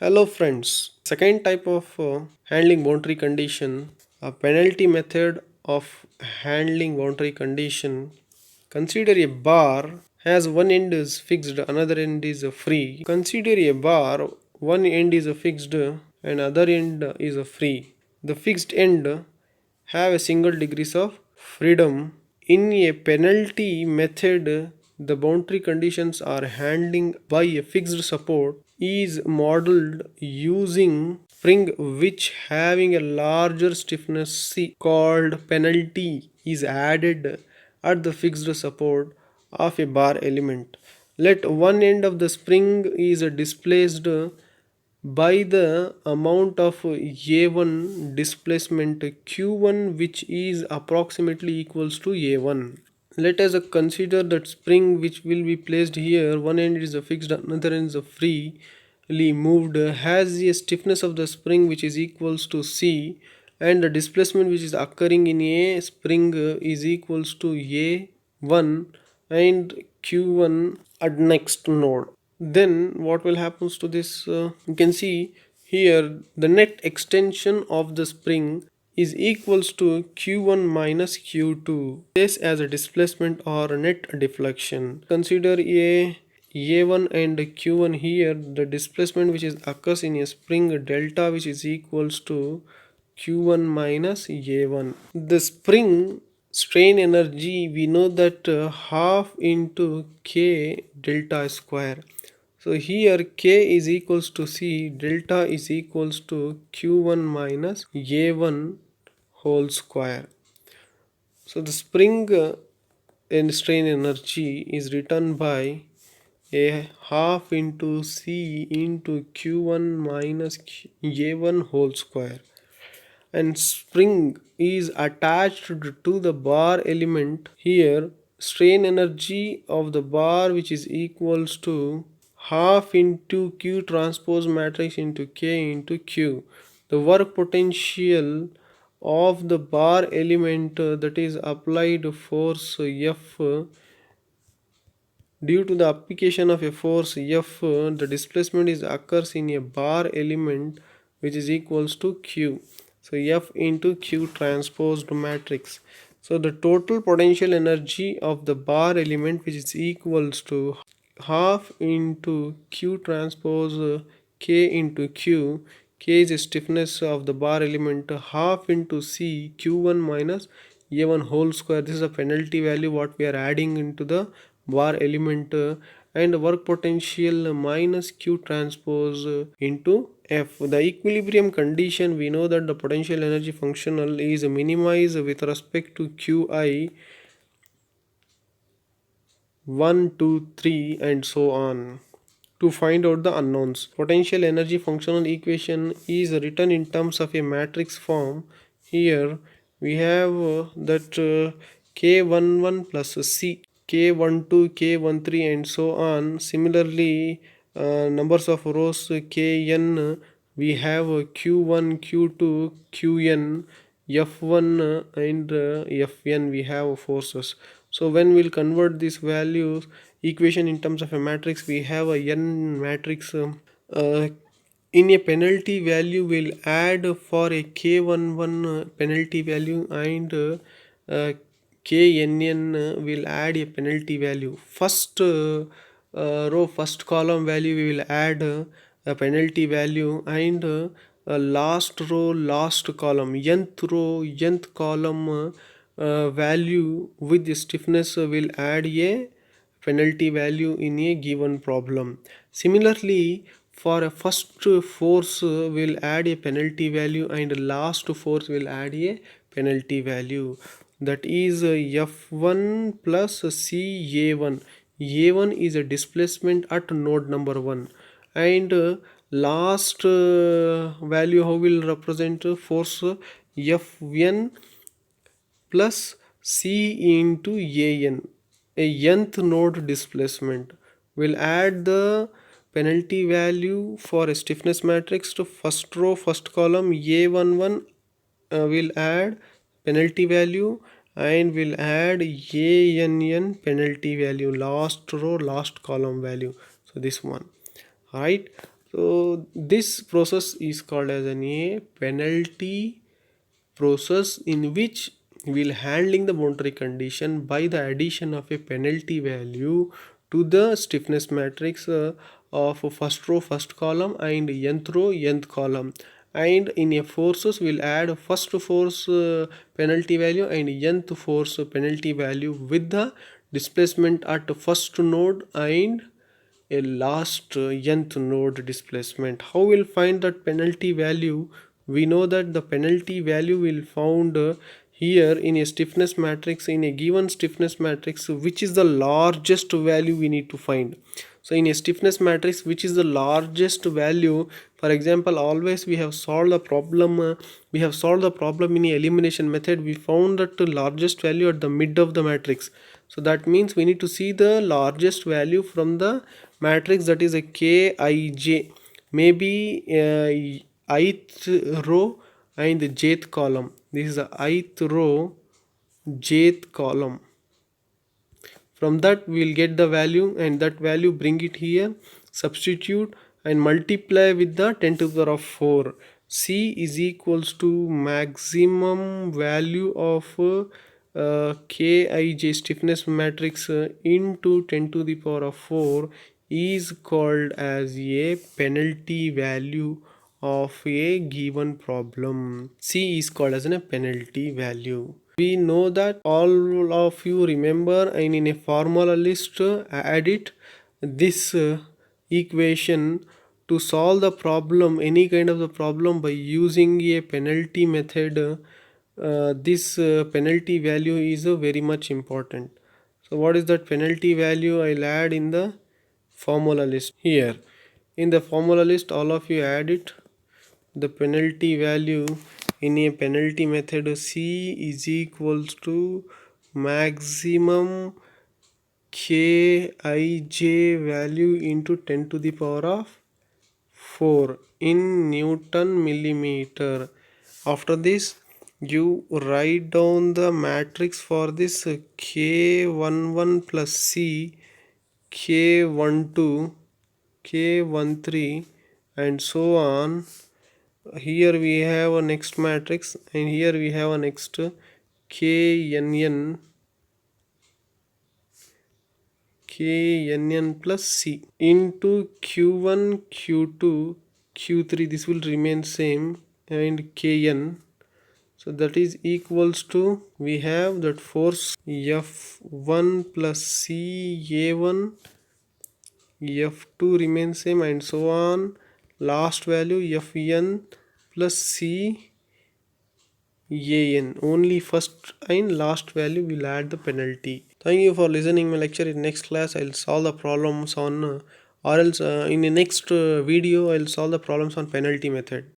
Hello friends. Second type of handling boundary condition, a penalty method of handling boundary condition. Consider a bar has one end is fixed, another end is free. Consider a bar, one end is fixed and other end is free. The fixed end have a single degrees of freedom. In a penalty method, the boundary conditions are handling by a fixed support is modeled using spring which having a larger stiffness C called penalty is added at the fixed support of a bar element. Let one end of the spring is displaced by the amount of A1 displacement Q1 which is approximately equals to A1. Let us consider that spring which will be placed here, one end is fixed, another end is freely moved, has a stiffness of the spring which is equals to C, and the displacement which is occurring in a spring is equals to A1 and Q1 at next node. Then what will happens to this, you can see here the net extension of the spring is equals to q1 minus q2, this as a displacement or net deflection. Consider a1 and q1 here, the displacement which is occurs in a spring delta which is equals to q1 minus a1. The spring strain energy we know that half into k delta square. So here k is equals to c, delta is equals to q1 minus a1 whole square. So the spring and strain energy is written by a half into c into q1 minus a1 whole square, and spring is attached to the bar element. Here strain energy of the bar which is equals to half into q transpose matrix into k into q. The work potential of the bar element, that is applied force F, due to the application of a force F, the displacement is occurs in a bar element which is equals to Q. So F into Q transposed matrix. So the total potential energy of the bar element which is equals to half into Q transpose K into Q. K is the stiffness of the bar element, half into C Q1 minus A1 whole square. This is a penalty value what we are adding into the bar element, and work potential minus Q transpose into F. The equilibrium condition, we know that the potential energy functional is minimized with respect to Qi 1, 2, 3 and so on. To find out the unknowns, potential energy functional equation is written in terms of a matrix form. Here we have that K11 plus C, K12, K13 and so on. Similarly, numbers of rows Kn, we have Q1, Q2, Qn, F1 and Fn, we have forces. So when we'll convert these values equation in terms of a matrix, we have a n matrix. In a penalty value we'll add for a k11 penalty value, and knn will add a penalty value. First row, first column value we will add a penalty value, and last row, last column, nth row, nth column value with the stiffness will add a penalty value in a given problem. Similarly, for a first force will add a penalty value, and last force will add a penalty value, that is F1 plus CA1. A1 is a displacement at node number 1, and last value how will represent force Fn plus C into An, a nth node displacement. Will add the penalty value for a stiffness matrix to first row, first column. A11 will add penalty value, and will add ANN penalty value, last row, last column value. So this one, right? So this process is called as a penalty process, in which we'll handling the boundary condition by the addition of a penalty value to the stiffness matrix of first row first column and nth row nth column, and in a forces we'll add first force penalty value and nth force penalty value with the displacement at first node and a last nth node displacement. How we'll find that penalty value? We know that the penalty value will found here in a stiffness matrix, in a given stiffness matrix, which is the largest value we need to find. So in a stiffness matrix, which is the largest value, for example, always we have solved the problem in a elimination method. We found that the largest value at the mid of the matrix. So that means we need to see the largest value from the matrix, that is a Kij, maybe ith row and the jth column. This is the ith row jth column. From that we will get the value, and that value bring it here, substitute and multiply with the 10 to the power of 4. C is equals to maximum value of Kij stiffness matrix into 10 to the power of 4 is called as a penalty value of a given problem. C is called as a penalty value. We know that all of you remember, and in a formula list add it, this equation to solve the problem, any kind of the problem, by using a penalty method. This penalty value is very much important. So what is that penalty value? I'll add in the formula list here. In the formula list, all of you add it. The penalty value in a penalty method, C is equals to maximum Kij value into 10 to the power of 4 in Newton millimeter. After this, you write down the matrix for this K11 plus C, K12, K13 and so on. Here we have a next matrix, and here we have a next KNN plus C into Q1, Q2, Q3. This will remain same, and Kn. So that is equals to, we have that force F1 plus C A1, F2 remains same and so on. Last value Fn plus C An. Only first and last value will add the penalty. Thank you for listening my lecture. In next class I'll solve the problems on or else in the next video I'll solve the problems on penalty method.